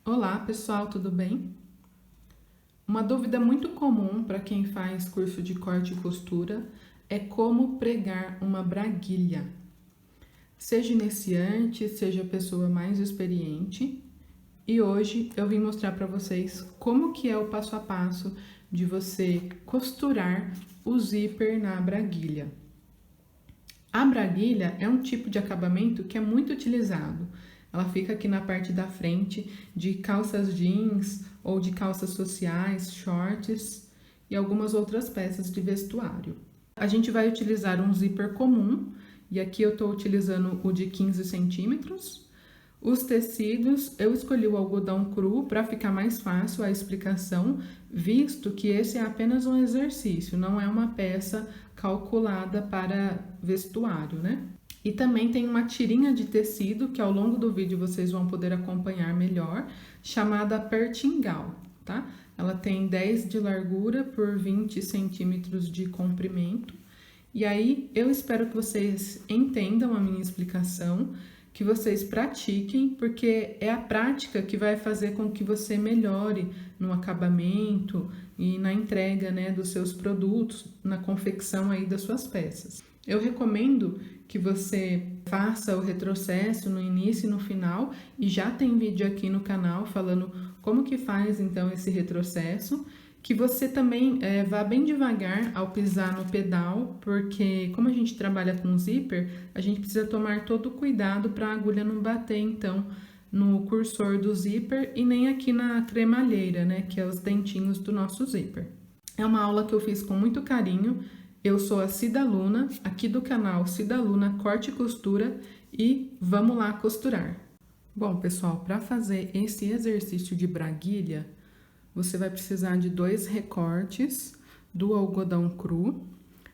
Olá, pessoal, tudo bem? Uma dúvida muito comum para quem faz curso de corte e costura é como pregar uma braguilha. Seja iniciante, seja pessoa mais experiente, e hoje eu vim mostrar para vocês como que é o passo a passo de você costurar o zíper na braguilha. A braguilha é um tipo de acabamento que é muito utilizado. Ela fica aqui na parte da frente de calças jeans ou de calças sociais, shorts e algumas outras peças de vestuário. A gente vai utilizar um zíper comum e aqui eu estou utilizando o de 15 centímetros. Os tecidos, eu escolhi o algodão cru para ficar mais fácil a explicação, visto que esse é apenas um exercício, não é uma peça calculada para vestuário, né? E também tem uma tirinha de tecido que ao longo do vídeo vocês vão poder acompanhar melhor, chamada pertingal, tá? Ela tem 10 de largura por 20 centímetros de comprimento. E aí, eu espero que vocês entendam a minha explicação, que vocês pratiquem, porque é a prática que vai fazer com que você melhore no acabamento e na entrega, né, dos seus produtos, na confecção aí das suas peças. Eu recomendo que você faça o retrocesso no início e no final, e já tem vídeo aqui no canal falando como que faz então esse retrocesso, que você também vá bem devagar ao pisar no pedal, porque como a gente trabalha com zíper, a gente precisa tomar todo o cuidado para a agulha não bater então no cursor do zíper e nem aqui na cremalheira, né, que é os dentinhos do nosso zíper. É uma aula que eu fiz com muito carinho. Eu sou a Cida Luna, aqui do canal Cida Luna Corte e Costura, e vamos lá costurar. Bom, pessoal, para fazer esse exercício de braguilha, você vai precisar de 2 recortes do algodão cru,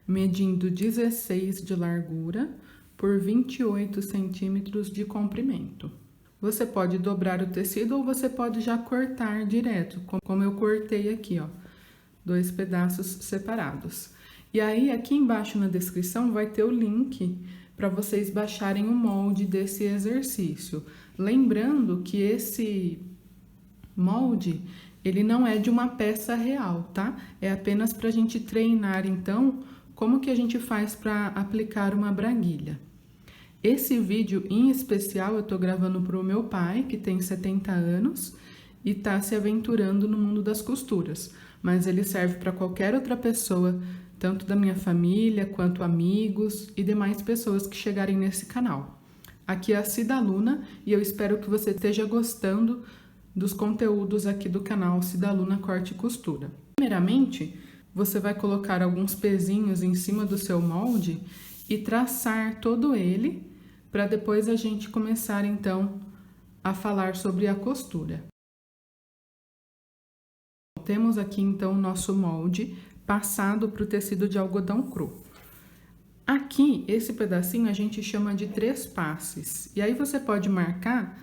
medindo 16 de largura por 28 centímetros de comprimento. Você pode dobrar o tecido ou você pode já cortar direto, como eu cortei aqui, ó, 2 pedaços separados. E aí, aqui embaixo na descrição vai ter o link para vocês baixarem o molde desse exercício. Lembrando que esse molde, ele não é de uma peça real, tá? É apenas para a gente treinar, então, como que a gente faz para aplicar uma braguilha. Esse vídeo em especial eu tô gravando para o meu pai, que tem 70 anos e tá se aventurando no mundo das costuras, mas ele serve para qualquer outra pessoa, tanto da minha família, quanto amigos e demais pessoas que chegarem nesse canal. Aqui é a Cida Luna e eu espero que você esteja gostando dos conteúdos aqui do canal Cida Luna Corte e Costura. Primeiramente, você vai colocar alguns pezinhos em cima do seu molde e traçar todo ele, para depois a gente começar então a falar sobre a costura. Temos aqui então o nosso molde passado para o tecido de algodão cru. Aqui, esse pedacinho a gente chama de 3 passes. E aí você pode marcar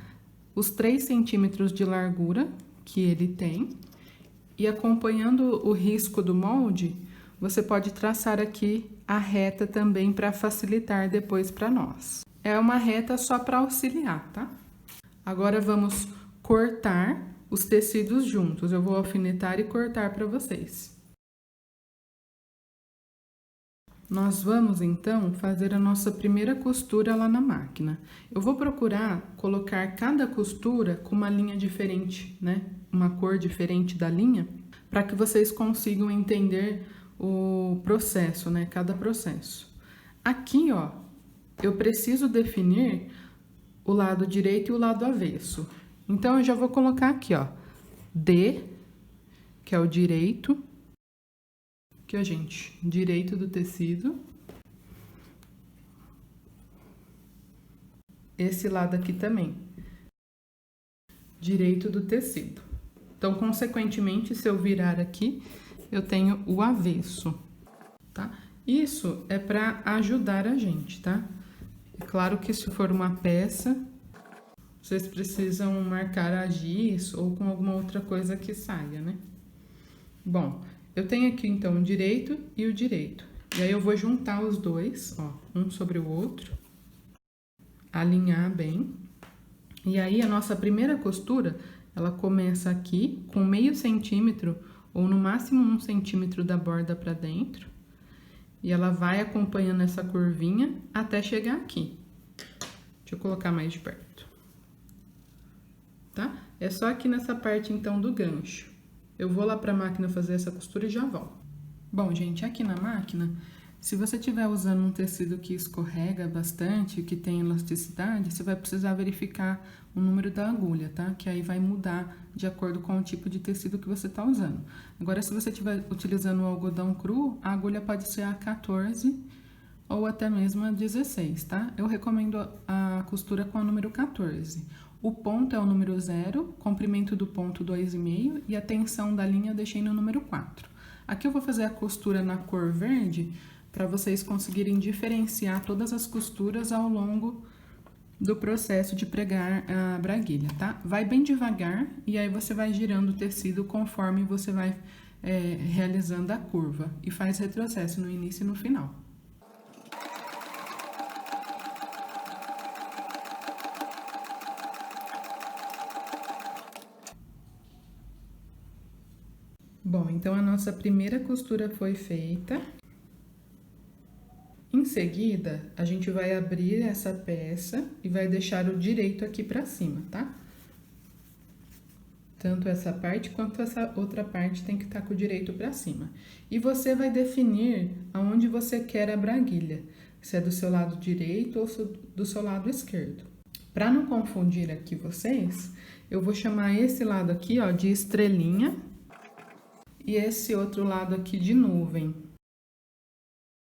os 3 centímetros de largura que ele tem. E acompanhando o risco do molde, você pode traçar aqui a reta também para facilitar depois para nós. É uma reta só para auxiliar, tá? Agora vamos cortar os tecidos juntos. Eu vou alfinetar e cortar para vocês. Nós vamos, então, fazer a nossa primeira costura lá na máquina. Eu vou procurar colocar cada costura com uma linha diferente, né? Uma cor diferente da linha, para que vocês consigam entender o processo, né? Cada processo. Aqui, ó, eu preciso definir o lado direito e o lado avesso. Então, eu já vou colocar aqui, ó, D, que é o direito. Aqui, ó, gente, direito do tecido. Esse lado aqui também, direito do tecido. Então, consequentemente, se eu virar aqui, eu tenho o avesso, tá? Isso é para ajudar a gente, tá? É claro que se for uma peça, vocês precisam marcar a giz ou com alguma outra coisa que saia, né? Bom, eu tenho aqui, então, o direito e o direito. E aí, eu vou juntar os dois, ó, um sobre o outro, alinhar bem. E aí, a nossa primeira costura Ela começa aqui com meio centímetro ou no máximo 1 centímetro da borda para dentro. E ela vai acompanhando essa curvinha até chegar aqui. Deixa eu colocar mais de perto. Tá? É só aqui nessa parte, então, do gancho. Eu vou lá para a máquina fazer essa costura e já volto. Bom, gente, aqui na máquina, se você estiver usando um tecido que escorrega bastante, que tem elasticidade, você vai precisar verificar o número da agulha, tá? Que aí vai mudar de acordo com o tipo de tecido que você está usando. Agora, se você estiver utilizando o algodão cru, a agulha pode ser a 14 ou até mesmo a 16, tá? Eu recomendo a costura com o número 14. O ponto é o número 0, comprimento do ponto 2,5 e a tensão da linha eu deixei no número 4. Aqui eu vou fazer a costura na cor verde para vocês conseguirem diferenciar todas as costuras ao longo do processo de pregar a braguilha, tá? Vai bem devagar e aí você vai girando o tecido conforme você vai realizando a curva e faz retrocesso no início e no final. Bom, então a nossa primeira costura foi feita. Em seguida, a gente vai abrir essa peça e vai deixar o direito aqui pra cima, tá? Tanto essa parte quanto essa outra parte tem que estar com o direito pra cima. E você vai definir aonde você quer a braguilha, se é do seu lado direito ou do seu lado esquerdo. Pra não confundir aqui vocês, eu vou chamar esse lado aqui, ó, de estrelinha e esse outro lado aqui de nuvem.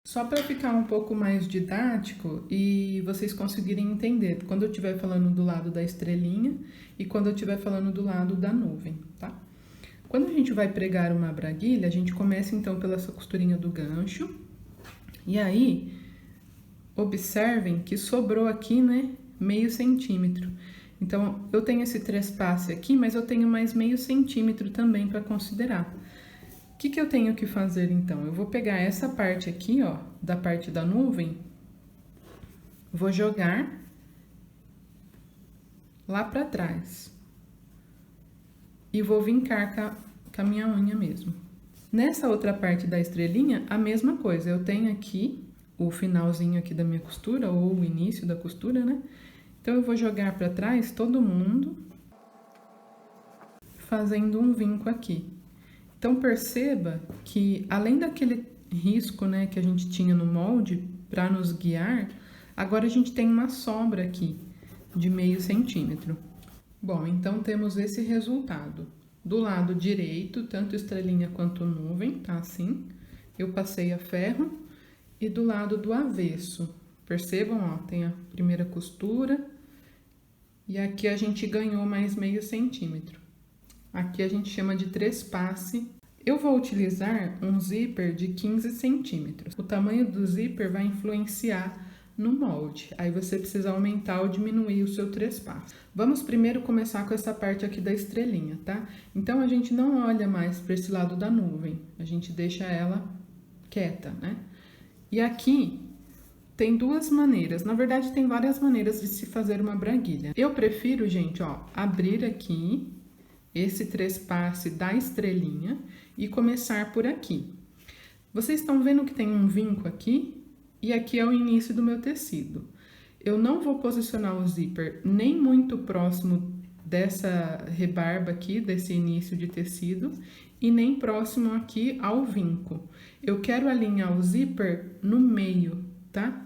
Só para ficar um pouco mais didático e vocês conseguirem entender quando eu estiver falando do lado da estrelinha e quando eu estiver falando do lado da nuvem, tá? Quando a gente vai pregar uma braguilha, a gente começa então pela essa costurinha do gancho. E aí, observem que sobrou aqui, né, meio centímetro. Então, eu tenho esse trespasse aqui, mas eu tenho mais meio centímetro também para considerar. O que eu tenho que fazer, então? Eu vou pegar essa parte aqui, ó, da parte da nuvem, vou jogar lá pra trás. E vou vincar com a minha unha mesmo. Nessa outra parte da estrelinha, a mesma coisa. Eu tenho aqui o finalzinho aqui da minha costura, ou o início da costura, né? Então, eu vou jogar pra trás todo mundo, fazendo um vinco aqui. Então, perceba que, além daquele risco, né, que a gente tinha no molde para nos guiar, agora a gente tem uma sobra aqui de meio centímetro. Bom, então temos esse resultado. Do lado direito, tanto estrelinha quanto nuvem, tá assim. Eu passei a ferro. E do lado do avesso, percebam, ó, tem a primeira costura. E aqui a gente ganhou mais meio centímetro. Aqui a gente chama de trespasse. Eu vou utilizar um zíper de 15 centímetros. O tamanho do zíper vai influenciar no molde. Aí você precisa aumentar ou diminuir o seu trespasse. Vamos primeiro começar com essa parte aqui da estrelinha, tá? Então, a gente não olha mais para esse lado da nuvem. A gente deixa ela quieta, né? E aqui tem duas maneiras. Na verdade, tem várias maneiras de se fazer uma braguilha. Eu prefiro, gente, ó, abrir aqui esse trespasse da estrelinha e começar por aqui. Vocês estão vendo que tem um vinco aqui? E aqui é o início do meu tecido. Eu não vou posicionar o zíper nem muito próximo dessa rebarba aqui, desse início de tecido, e nem próximo aqui ao vinco. Eu quero alinhar o zíper no meio, tá?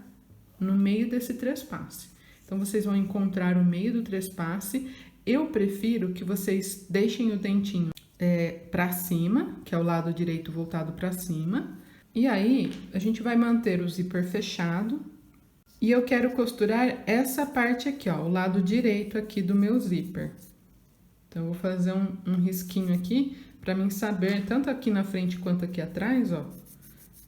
No meio desse trespasse. Então, vocês vão encontrar o meio do trespasse. Eu prefiro que vocês deixem o dentinho para cima, que é o lado direito voltado para cima. E aí, a gente vai manter o zíper fechado. E eu quero costurar essa parte aqui, ó, o lado direito aqui do meu zíper. Então, eu vou fazer um risquinho aqui para mim saber, tanto aqui na frente quanto aqui atrás, ó,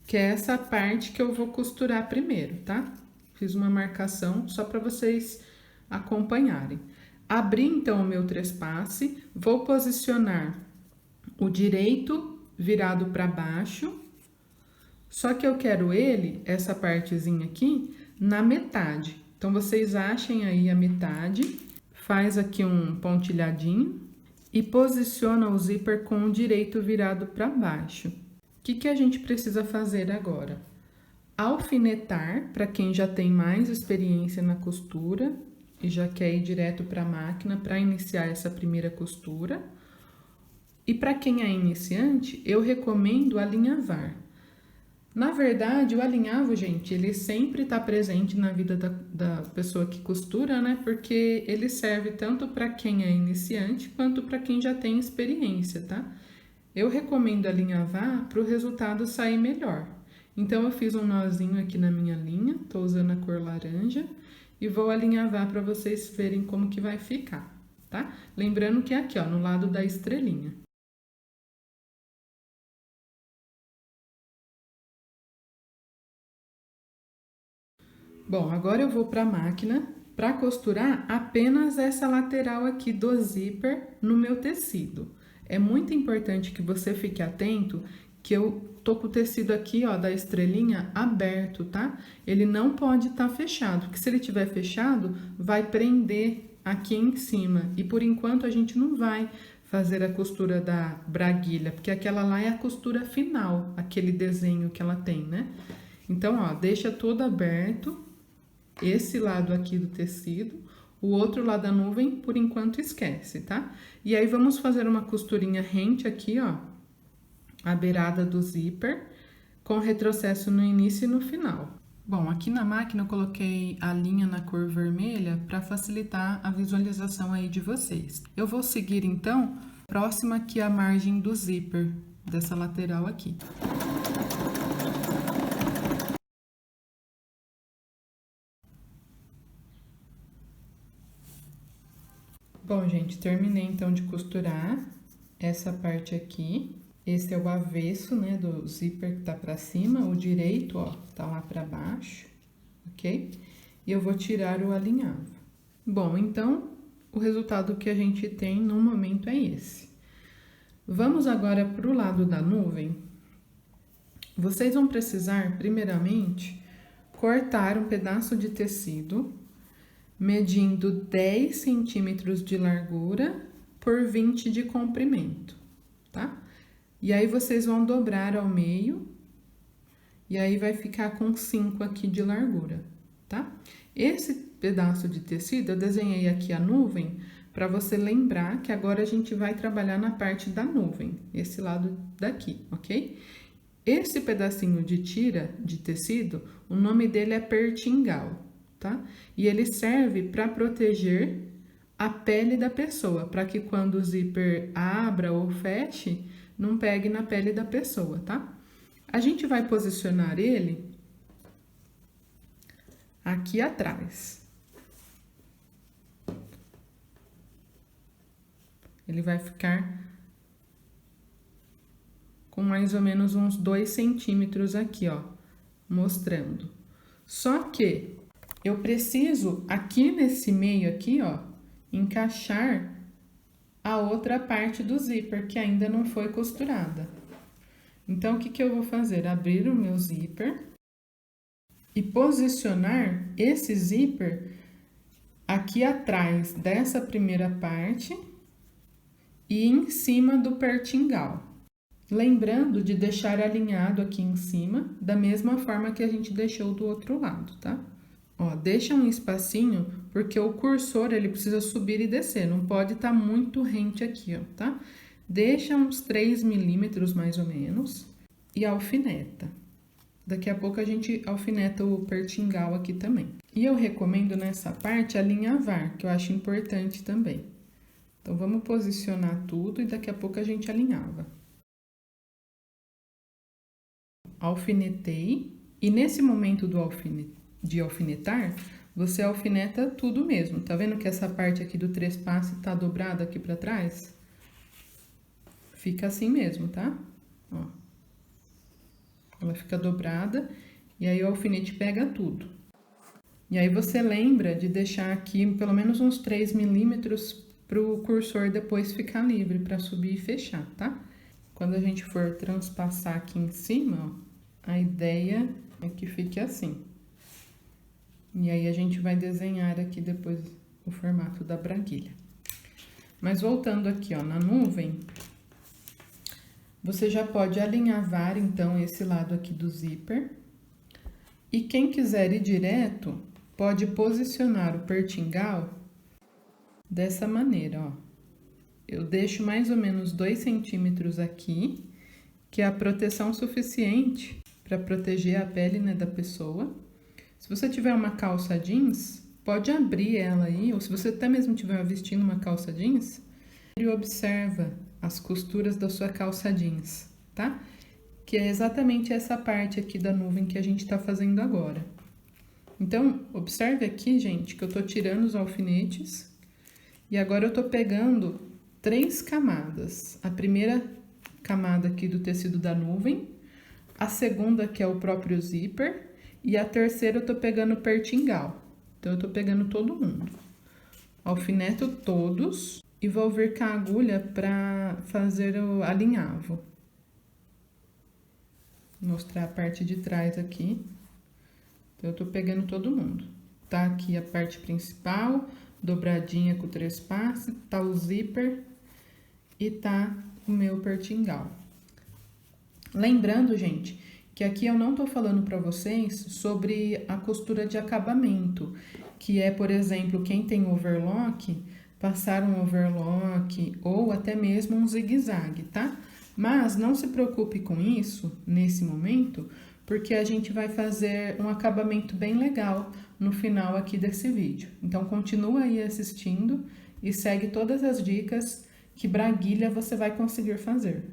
que é essa parte que eu vou costurar primeiro, tá? Fiz uma marcação só para vocês acompanharem. Abri, então, o meu trespasse, vou posicionar o direito virado para baixo, só que eu quero ele, essa partezinha aqui, na metade. Então, vocês achem aí a metade, faz aqui um pontilhadinho e posiciona o zíper com o direito virado para baixo. O que a gente precisa fazer agora? Alfinetar, para quem já tem mais experiência na costura e já quer ir direto para a máquina para iniciar essa primeira costura. E para quem é iniciante, eu recomendo alinhavar. Na verdade, o alinhavo, gente, ele sempre está presente na vida da pessoa que costura, né? Porque ele serve tanto para quem é iniciante quanto para quem já tem experiência, tá? Eu recomendo alinhavar para o resultado sair melhor. Então, eu fiz um nozinho aqui na minha linha, tô usando a cor laranja, e vou alinhavar para vocês verem como que vai ficar, tá? Lembrando que é aqui, ó, no lado da estrelinha. Bom, agora eu vou para a máquina para costurar apenas essa lateral aqui do zíper no meu tecido. É muito importante que você fique atento que eu tô com o tecido aqui, ó, da estrelinha aberto, tá? Ele não pode estar fechado, porque se ele tiver fechado, vai prender aqui em cima. E por enquanto a gente não vai fazer a costura da braguilha, porque aquela lá é a costura final, aquele desenho que ela tem, né? Então, ó, deixa todo aberto. Esse lado aqui do tecido, o outro lado da nuvem, por enquanto, esquece, tá? E aí, vamos fazer uma costurinha rente aqui, ó, a beirada do zíper, com retrocesso no início e no final. Bom, aqui na máquina eu coloquei a linha na cor vermelha para facilitar a visualização aí de vocês. Eu vou seguir, então, próxima aqui a margem do zíper, dessa lateral aqui. Bom, gente, terminei então de costurar essa parte aqui. Esse é o avesso, né, do zíper que tá pra cima, o direito, ó, tá lá pra baixo, ok? E eu vou tirar o alinhavo. Bom, então, o resultado que a gente tem no momento é esse. Vamos agora pro lado da nuvem. Vocês vão precisar, primeiramente, cortar um pedaço de tecido medindo 10 centímetros de largura por 20 de comprimento, tá? E aí, vocês vão dobrar ao meio, e aí vai ficar com 5 aqui de largura, tá? Esse pedaço de tecido, eu desenhei aqui a nuvem, para você lembrar que agora a gente vai trabalhar na parte da nuvem, esse lado daqui, ok? Esse pedacinho de tira de tecido, o nome dele é pertingal, tá? E ele serve para proteger a pele da pessoa, para que quando o zíper abra ou feche, não pegue na pele da pessoa, tá? A gente vai posicionar ele aqui atrás. Ele vai ficar com mais ou menos uns 2 centímetros aqui, ó, mostrando. Só que eu preciso, aqui nesse meio aqui, ó, encaixar a outra parte do zíper, que ainda não foi costurada. Então, o que eu vou fazer? Abrir o meu zíper e posicionar esse zíper aqui atrás dessa primeira parte e em cima do pertingal. Lembrando de deixar alinhado aqui em cima, da mesma forma que a gente deixou do outro lado, tá? Ó, deixa um espacinho, porque o cursor, ele precisa subir e descer, não pode estar muito rente aqui, ó, tá? Deixa uns 3 milímetros, mais ou menos, e alfineta. Daqui a pouco a gente alfineta o pertingal aqui também. E eu recomendo nessa parte alinhavar, que eu acho importante também. Então, vamos posicionar tudo e daqui a pouco a gente alinhava. Alfinetei, e nesse momento de alfinetar, você alfineta tudo mesmo. Tá vendo que essa parte aqui do trespasse tá dobrada aqui pra trás? Fica assim mesmo, tá? Ó. Ela fica dobrada e aí o alfinete pega tudo. E aí você lembra de deixar aqui pelo menos uns 3 milímetros pro cursor depois ficar livre para subir e fechar, tá? Quando a gente for transpassar aqui em cima, ó, a ideia é que fique assim. E aí, a gente vai desenhar aqui depois o formato da braguilha. Mas voltando aqui, ó, na nuvem, você já pode alinhavar, então, esse lado aqui do zíper. E quem quiser ir direto, pode posicionar o pertingal dessa maneira, ó. Eu deixo mais ou menos 2 centímetros aqui, que é a proteção suficiente para proteger a pele, né, da pessoa. Se você tiver uma calça jeans, pode abrir ela aí, ou se você até mesmo estiver vestindo uma calça jeans, e observa as costuras da sua calça jeans, tá? Que é exatamente essa parte aqui da nuvem que a gente tá fazendo agora. Então, observe aqui, gente, que eu tô tirando os alfinetes e agora eu tô pegando 3 camadas. A primeira camada aqui do tecido da nuvem, a segunda que é o próprio zíper e a terceira eu tô pegando o pertingal. Então, eu tô pegando todo mundo. Alfineto todos e vou vir com a agulha para fazer o alinhavo. Vou mostrar a parte de trás aqui. Então, eu tô pegando todo mundo. Tá aqui a parte principal, dobradinha com 3 passos, tá o zíper e tá o meu pertingal. Lembrando, gente, que aqui eu não tô falando para vocês sobre a costura de acabamento, que é, por exemplo, quem tem overlock, passar um overlock ou até mesmo um zigue-zague, tá? Mas não se preocupe com isso nesse momento, porque a gente vai fazer um acabamento bem legal no final aqui desse vídeo. Então, continua aí assistindo e segue todas as dicas que braguilha você vai conseguir fazer.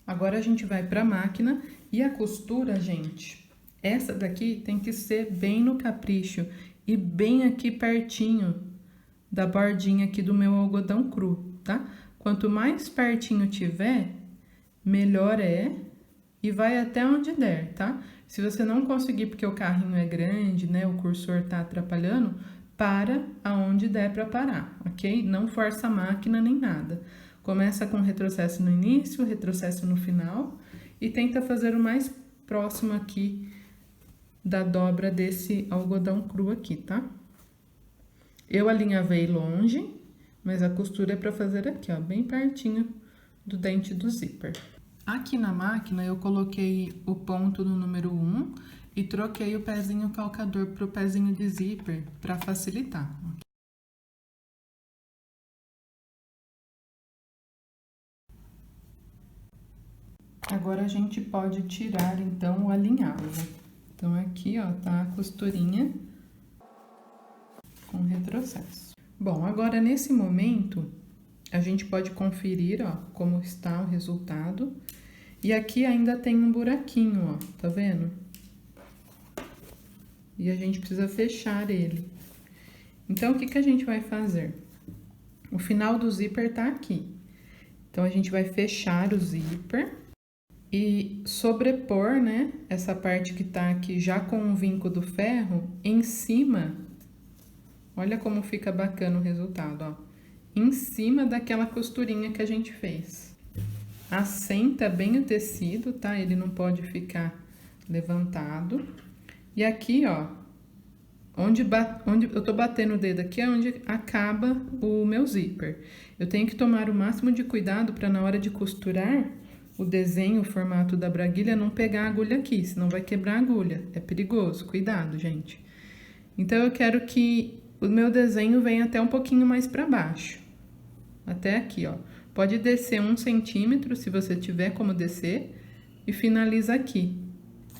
Agora, a gente vai para a máquina e a costura, gente, essa daqui tem que ser bem no capricho e bem aqui pertinho da bordinha aqui do meu algodão cru, tá? Quanto mais pertinho tiver, melhor é e vai até onde der, tá? Se você não conseguir porque o carrinho é grande, né, o cursor tá atrapalhando, para aonde der para parar, ok? Não força a máquina nem nada. Começa com retrocesso no início, retrocesso no final e tenta fazer o mais próximo aqui da dobra desse algodão cru aqui, tá? Eu alinhavei longe, mas a costura é para fazer aqui, ó, bem pertinho do dente do zíper. Aqui na máquina eu coloquei o ponto no número 1 e troquei o pezinho calcador para o pezinho de zíper para facilitar. Agora a gente pode tirar então o alinhavo. Então aqui, ó, tá a costurinha com retrocesso. Bom, agora nesse momento a gente pode conferir, ó, como está o resultado. E aqui ainda tem um buraquinho, ó, tá vendo? E a gente precisa fechar ele. Então, o que que a gente vai fazer? O final do zíper tá aqui. Então, a gente vai fechar o zíper e sobrepor, né, essa parte que tá aqui já com o vinco do ferro em cima. Olha como fica bacana o resultado, ó. Em cima daquela costurinha que a gente fez. Assenta bem o tecido, tá? Ele não pode ficar levantado. E aqui, ó, onde eu tô batendo o dedo aqui é onde acaba o meu zíper. Eu tenho que tomar o máximo de cuidado para na hora de costurar o desenho, o formato da braguilha, não pegar a agulha aqui, senão vai quebrar a agulha. É perigoso, cuidado, gente. Então, eu quero que o meu desenho venha até um pouquinho mais para baixo. Até aqui, ó. Pode descer 1 centímetro, se você tiver como descer, e finaliza aqui.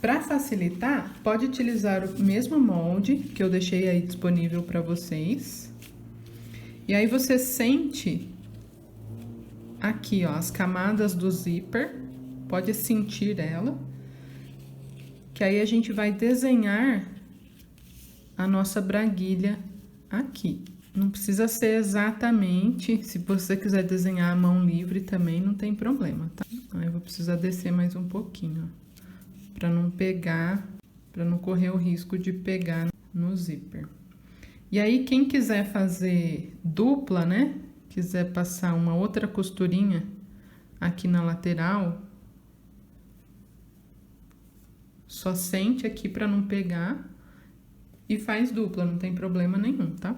Para facilitar, pode utilizar o mesmo molde que eu deixei aí disponível para vocês. E aí, você sente aqui, ó, as camadas do zíper, pode sentir ela, que aí a gente vai desenhar a nossa braguilha aqui. Não precisa ser exatamente, se você quiser desenhar a mão livre também, não tem problema, tá? Aí eu vou precisar descer mais um pouquinho, ó, pra não pegar, pra não correr o risco de pegar no zíper. E aí, quem quiser fazer dupla, né? Quiser passar uma outra costurinha aqui na lateral, só sente aqui pra não pegar e faz dupla, não tem problema nenhum, tá?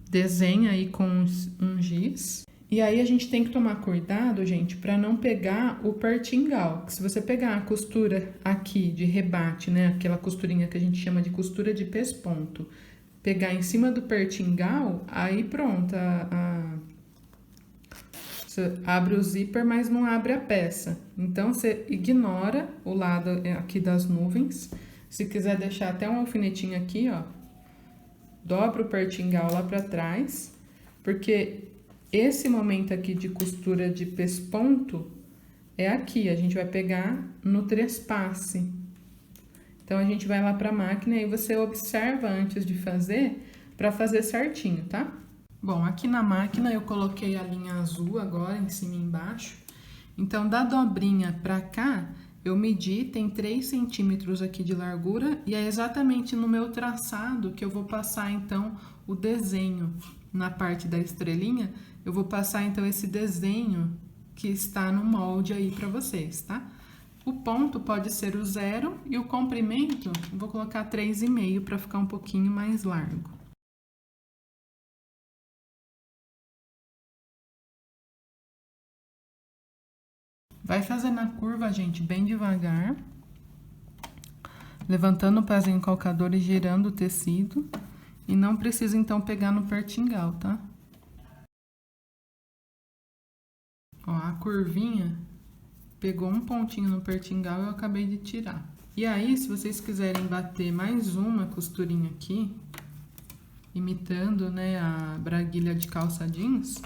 desenha aí com um giz. E aí a gente tem que tomar cuidado, gente, para não pegar o pertingal. Se você pegar a costura aqui de rebate, né, aquela costurinha que a gente chama de costura de pesponto, pegar em cima do pertingal, aí pronto, você abre o zíper, mas não abre a peça. Então, você ignora o lado aqui das nuvens. Se quiser deixar até um alfinetinho aqui, ó, dobra o pertingal lá pra trás, porque esse momento aqui de costura de pesponto é aqui, a gente vai pegar no trespasse. Então, a gente vai lá pra máquina e você observa antes de fazer, pra fazer certinho, tá? Bom, aqui na máquina eu coloquei a linha azul agora, em cima e embaixo. Então, da dobrinha pra cá, eu medi, tem 3 centímetros aqui de largura, e é exatamente no meu traçado que eu vou passar, então, o desenho. Na parte da estrelinha, eu vou passar, então, esse desenho que está no molde aí pra vocês, tá? O ponto pode ser o 0 e o comprimento, eu vou colocar 3,5 para ficar um pouquinho mais largo. Vai fazendo a curva, gente, bem devagar, levantando o pezinho calcador e girando o tecido. E não precisa, então, pegar no pertingal, tá? Ó, a curvinha pegou um pontinho no pertingal e eu acabei de tirar. E aí, se vocês quiserem bater mais uma costurinha aqui, imitando, né, a braguilha de calça jeans,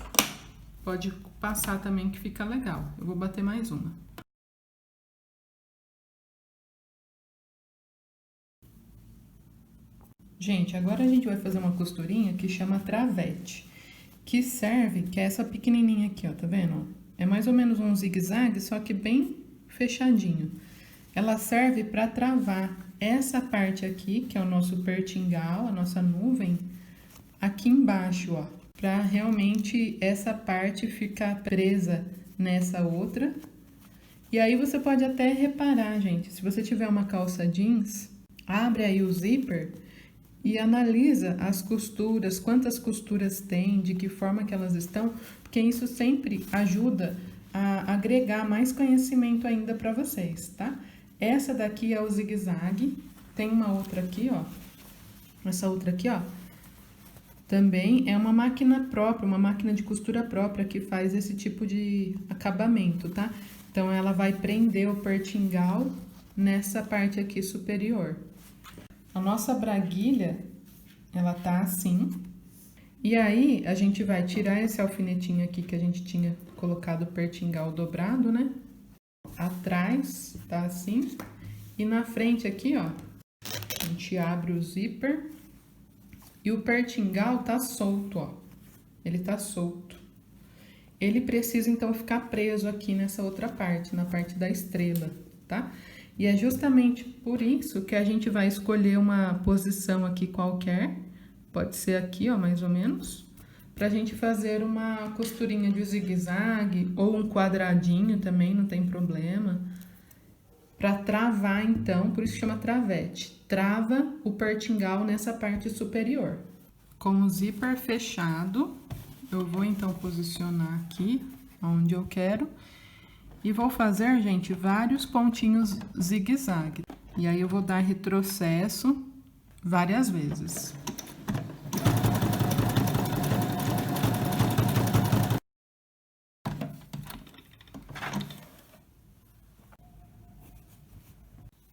pode passar também que fica legal. Eu vou bater mais uma. Gente, agora a gente vai fazer uma costurinha que chama travete, que serve, que é essa pequenininha aqui, ó, tá vendo? É mais ou menos um zigue-zague, só que bem fechadinho. Ela serve para travar essa parte aqui, que é o nosso pertingal, a nossa nuvem, aqui embaixo, ó, para realmente essa parte ficar presa nessa outra. E aí você pode até reparar, gente, se você tiver uma calça jeans, abre aí o zíper e analisa as costuras, quantas costuras tem, de que forma que elas estão, porque isso sempre ajuda a agregar mais conhecimento ainda para vocês, tá? Essa daqui é o zigue-zague, tem uma outra aqui, ó, essa outra aqui, ó, também é uma máquina própria, uma máquina de costura própria que faz esse tipo de acabamento, tá? Então, ela vai prender o pertingal nessa parte aqui superior. A nossa braguilha, ela tá assim. E aí, a gente vai tirar esse alfinetinho aqui que a gente tinha colocado o pertingal dobrado, né? Atrás, tá assim. E na frente aqui, ó, a gente abre o zíper. E o pertingal tá solto, ó. Ele tá solto. Ele precisa, então, ficar preso aqui nessa outra parte, na parte da estrela, tá? E é justamente por isso que a gente vai escolher uma posição aqui qualquer, pode ser aqui, ó, mais ou menos, pra gente fazer uma costurinha de zigue-zague ou um quadradinho também, não tem problema. Pra travar, então, por isso chama travete. Trava o pertingal nessa parte superior. Com o zíper fechado, eu vou, então, posicionar aqui, onde eu quero. E vou fazer, gente, vários pontinhos zigue-zague. E aí, eu vou dar retrocesso várias vezes.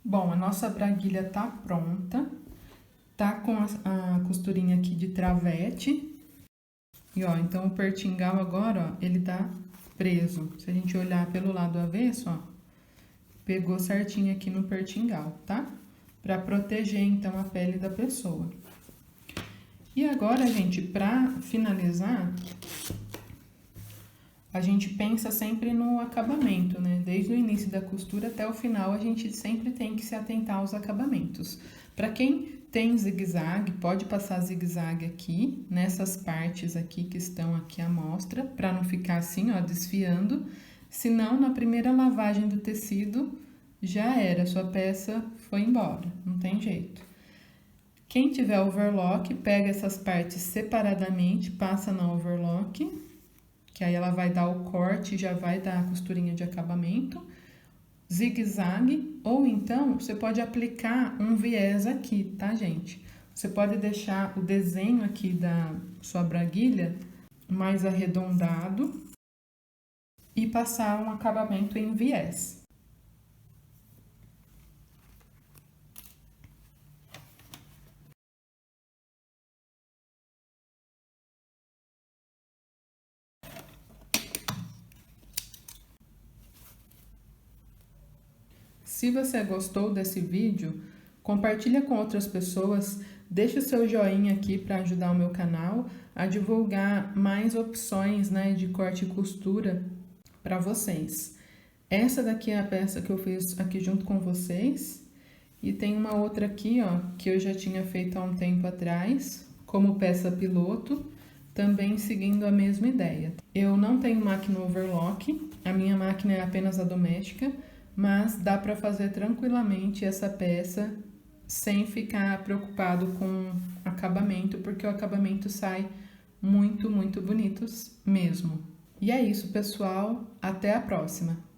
Bom, a nossa braguilha tá pronta. Tá com a costurinha aqui de travete. E, ó, então, o pertingal agora, ó, ele tá preso. Se a gente olhar pelo lado avesso, ó, pegou certinho aqui no pertingal, tá? Pra proteger, então, a pele da pessoa. E agora, gente, pra finalizar, a gente pensa sempre no acabamento, né? Desde o início da costura até o final, a gente sempre tem que se atentar aos acabamentos. Pra quem tem zigue-zague, pode passar zigue-zague aqui, nessas partes aqui que estão aqui à mostra, pra não ficar assim, ó, desfiando. Senão, na primeira lavagem do tecido, já era, sua peça foi embora, não tem jeito. Quem tiver overlock, pega essas partes separadamente, passa na overlock, que aí ela vai dar o corte e já vai dar a costurinha de acabamento. Zigue-zague, ou então você pode aplicar um viés aqui, tá, gente? Você pode deixar o desenho aqui da sua braguilha mais arredondado e passar um acabamento em viés. Se você gostou desse vídeo, compartilha com outras pessoas, deixa o seu joinha aqui para ajudar o meu canal a divulgar mais opções, né, de corte e costura para vocês. Essa daqui é a peça que eu fiz aqui junto com vocês. E tem uma outra aqui, ó, que eu já tinha feito há um tempo atrás, como peça piloto, também seguindo a mesma ideia. Eu não tenho máquina overlock, a minha máquina é apenas a doméstica, mas dá para fazer tranquilamente essa peça sem ficar preocupado com acabamento, porque o acabamento sai muito, muito bonitos mesmo. E é isso, pessoal. Até a próxima!